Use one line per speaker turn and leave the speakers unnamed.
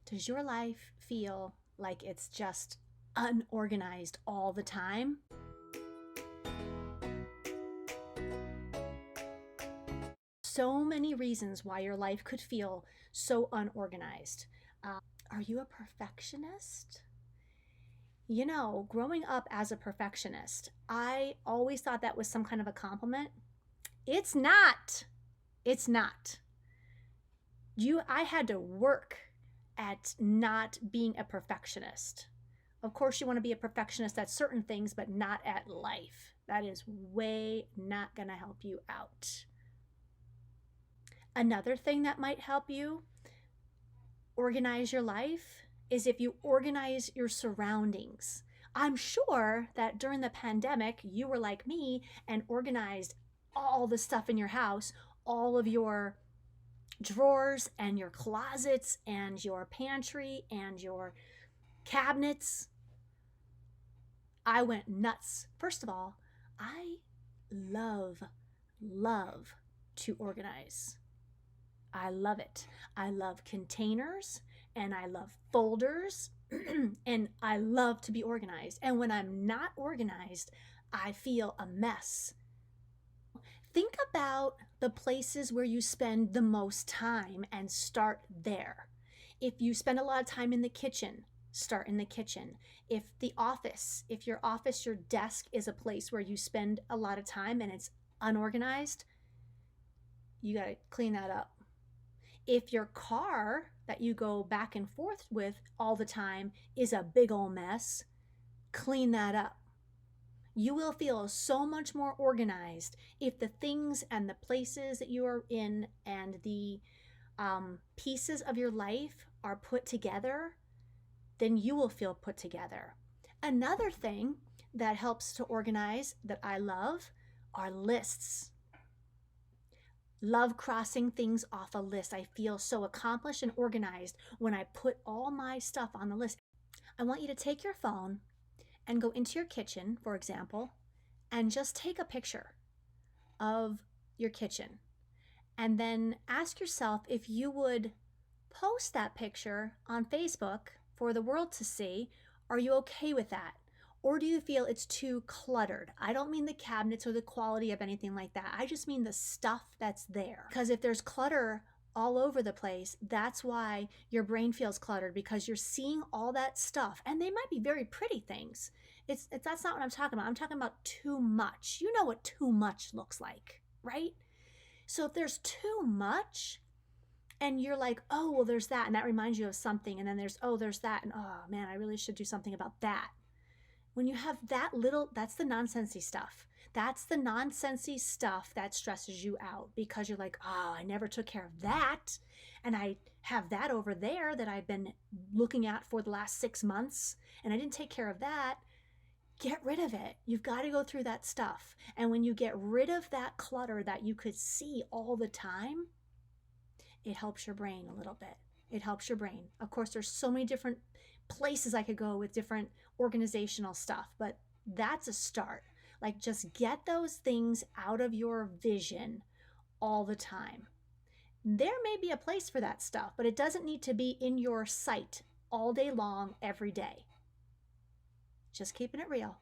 Does your life feel like it's just unorganized all the time? So many reasons why your life could feel so unorganized. Are you a perfectionist? You know, growing up as a perfectionist, I always thought that was some kind of a compliment. It's not. It's not. I had to work at not being a perfectionist. Of course, you want to be a perfectionist at certain things, but not at life. That is way not going to help you out. Another thing that might help you organize your life is if you organize your surroundings. I'm sure that during the pandemic, you were like me and organized all the stuff in your house, all of your drawers and your closets and your pantry and your cabinets. I went nuts. First of all, I love, love to organize. I love it. I love containers and I love folders and I love to be organized. And when I'm not organized, I feel a mess. Think about the places where you spend the most time and start there. If you spend a lot of time in the kitchen, start in the kitchen. If your office, your desk is a place where you spend a lot of time and it's unorganized, you got to clean that up. If your car that you go back and forth with all the time is a big old mess, clean that up. You will feel so much more organized if the things and the places that you are in and the pieces of your life are put together, then you will feel put together. Another thing that helps to organize that I love are lists. Love crossing things off a list. I feel so accomplished and organized when I put all my stuff on the list. I want you to take your phone and go into your kitchen, for example, and just take a picture of your kitchen. And then ask yourself if you would post that picture on Facebook for the world to see. Are you okay with that? Or do you feel it's too cluttered? I don't mean the cabinets or the quality of anything like that. I just mean the stuff that's there. Because if there's clutter all over the place, that's why your brain feels cluttered, because you're seeing all that stuff. And they might be very pretty things. That's not what I'm talking about. I'm talking about too much. You know what too much looks like, right? So if there's too much, and you're like, oh, well, there's that, and that reminds you of something, and then there's that, and oh man, I really should do something about that. When you have that little, that's the nonsensy stuff. That's the nonsensy stuff that stresses you out, because you're like, oh, I never took care of that. And I have that over there that I've been looking at for the last 6 months, and I didn't take care of that. Get rid of it. You've got to go through that stuff. And when you get rid of that clutter that you could see all the time, it helps your brain a little bit. It helps your brain. Of course, there's so many different places I could go with different organizational stuff, but that's a start. Like, just get those things out of your vision all the time. There may be a place for that stuff, but it doesn't need to be in your sight all day long, every day. Just keeping it real.